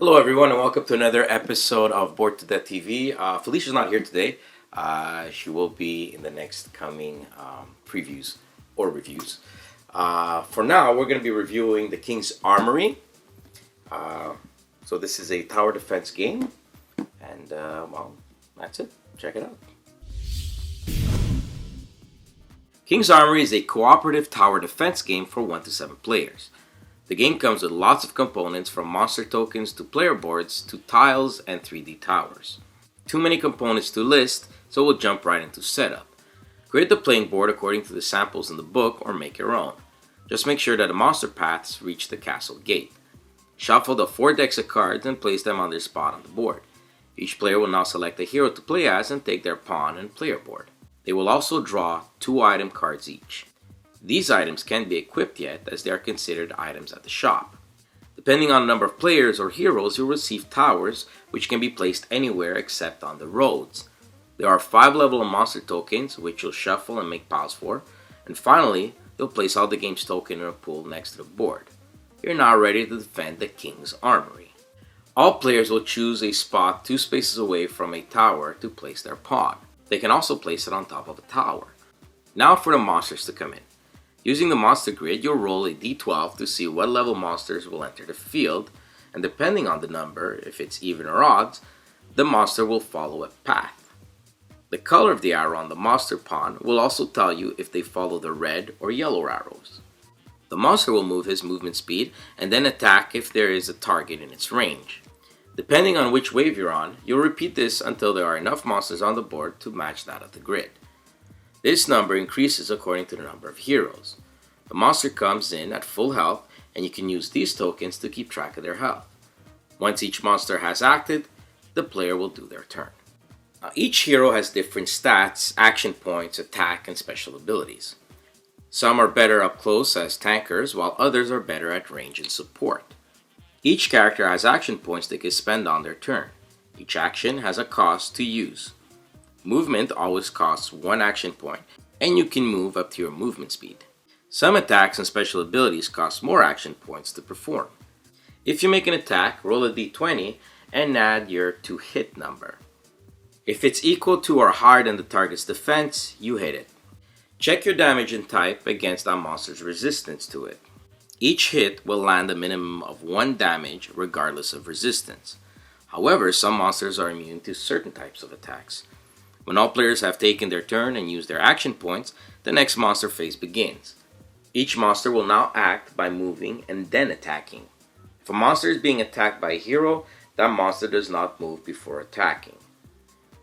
Hello, everyone, and welcome to another episode of Bored to Death TV. Felicia's not here today. She will be in the next coming previews or reviews. For now, we're going to be reviewing the King's Armory. So this is a tower defense game, and well, that's it. Check it out. King's Armory is a cooperative tower defense game for 1 to 7 players. The game comes with lots of components, from monster tokens to player boards to tiles and 3D towers. Too many components to list, so we'll jump right into setup. Create the playing board according to the samples in the book or make your own. Just make sure that the monster paths reach the castle gate. Shuffle the 4 decks of cards and place them on their spot on the board. Each player will now select a hero to play as and take their pawn and player board. They will also draw 2 item cards each. These items can't be equipped yet, as they are considered items at the shop. Depending on the number of players or heroes, you'll receive towers, which can be placed anywhere except on the roads. There are 5 level of monster tokens, which you'll shuffle and make piles for. And finally, you'll place all the game's tokens in a pool next to the board. You're now ready to defend the King's Armory. All players will choose a spot 2 spaces away from a tower to place their pawn. They can also place it on top of a tower. Now for the monsters to come in. Using the monster grid, you'll roll a d12 to see what level monsters will enter the field, and depending on the number, if it's even or odds, the monster will follow a path. The color of the arrow on the monster pawn will also tell you if they follow the red or yellow arrows. The monster will move his movement speed and then attack if there is a target in its range. Depending on which wave you're on, you'll repeat this until there are enough monsters on the board to match that of the grid. This number increases according to the number of heroes. The monster comes in at full health, and you can use these tokens to keep track of their health. Once each monster has acted, the player will do their turn. Now, each hero has different stats, action points, attack, and special abilities. Some are better up close as tankers, while others are better at range and support. Each character has action points they can spend on their turn. Each action has a cost to use. Movement always costs 1 action point, and you can move up to your movement speed. Some attacks and special abilities cost more action points to perform. If you make an attack, roll a d20 and add your to hit number. If it's equal to or higher than the target's defense, you hit it. Check your damage and type against that monster's resistance to it. Each hit will land a minimum of 1 damage regardless of resistance. However, some monsters are immune to certain types of attacks. When all players have taken their turn and used their action points, the next monster phase begins. Each monster will now act by moving and then attacking. If a monster is being attacked by a hero, that monster does not move before attacking.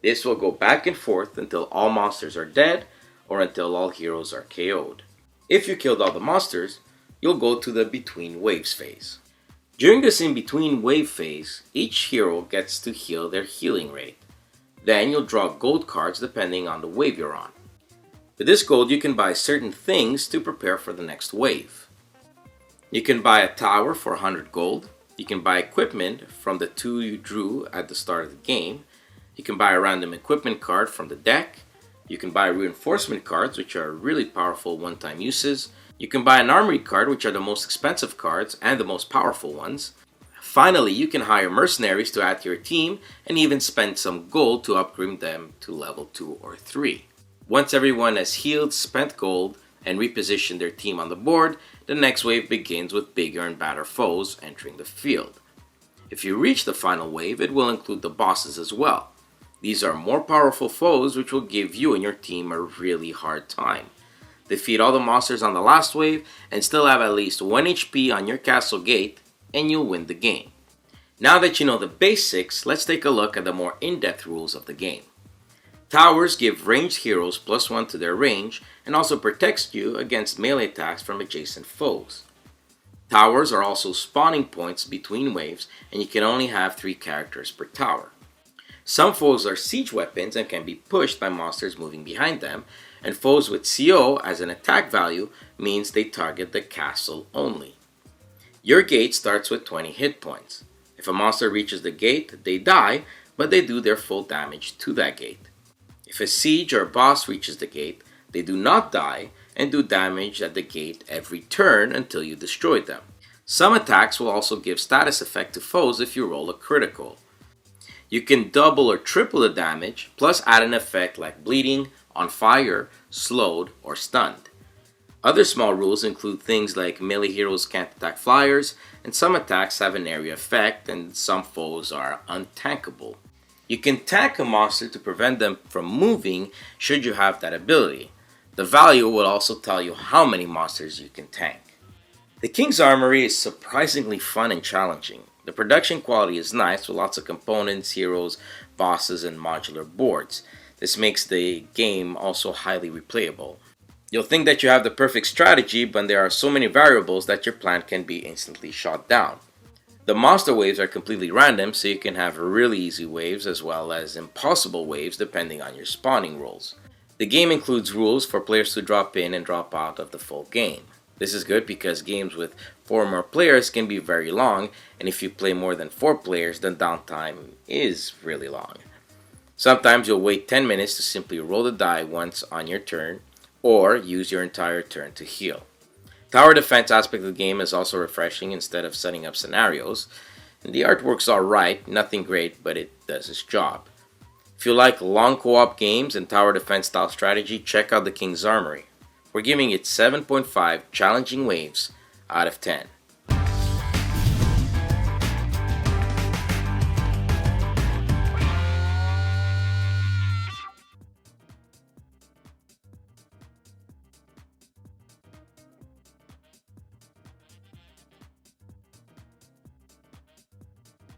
This will go back and forth until all monsters are dead or until all heroes are KO'd. If you killed all the monsters, you'll go to the Between Waves phase. During this in-between wave phase, each hero gets to heal their healing rate. Then you'll draw gold cards depending on the wave you're on. With this gold, you can buy certain things to prepare for the next wave. You can buy a tower for 100 gold. You can buy equipment from the 2 you drew at the start of the game. You can buy a random equipment card from the deck. You can buy reinforcement cards, which are really powerful one-time uses. You can buy an Armory card, which are the most expensive cards and the most powerful ones. Finally, you can hire mercenaries to add to your team and even spend some gold to upgrade them to level 2 or 3. Once everyone has healed, spent gold, and repositioned their team on the board, the next wave begins with bigger and badder foes entering the field. If you reach the final wave, it will include the bosses as well. These are more powerful foes which will give you and your team a really hard time. Defeat all the monsters on the last wave and still have at least 1 HP on your castle gate, and you'll win the game. Now that you know the basics, let's take a look at the more in-depth rules of the game. Towers give ranged heroes +1 to their range and also protects you against melee attacks from adjacent foes. Towers are also spawning points between waves, and you can only have 3 characters per tower. Some foes are siege weapons and can be pushed by monsters moving behind them, and foes with CO as an attack value means they target the castle only. Your gate starts with 20 hit points. If a monster reaches the gate, they die, but they do their full damage to that gate. If a siege or boss reaches the gate, they do not die and do damage at the gate every turn until you destroy them. Some attacks will also give status effect to foes if you roll a critical. You can double or triple the damage, plus add an effect like bleeding, on fire, slowed, or stunned. Other small rules include things like melee heroes can't attack flyers, and some attacks have an area effect, and some foes are untankable. You can tank a monster to prevent them from moving should you have that ability. The value will also tell you how many monsters you can tank. The King's Armory is surprisingly fun and challenging. The production quality is nice with lots of components, heroes, bosses, and modular boards. This makes the game also highly replayable. You'll think that you have the perfect strategy, but there are so many variables that your plan can be instantly shot down. The monster waves are completely random, so you can have really easy waves as well as impossible waves depending on your spawning rolls. The game includes rules for players to drop in and drop out of the full game. This is good because games with 4 or more players can be very long, and if you play more than 4 players, then downtime is really long. Sometimes you'll wait 10 minutes to simply roll the die once on your turn, or use your entire turn to heal. Tower defense aspect of the game is also refreshing instead of setting up scenarios, and the artwork's alright, nothing great, but it does its job. If you like long co-op games and tower defense style strategy, check out the King's Armory. We're giving it 7.5 challenging waves out of 10.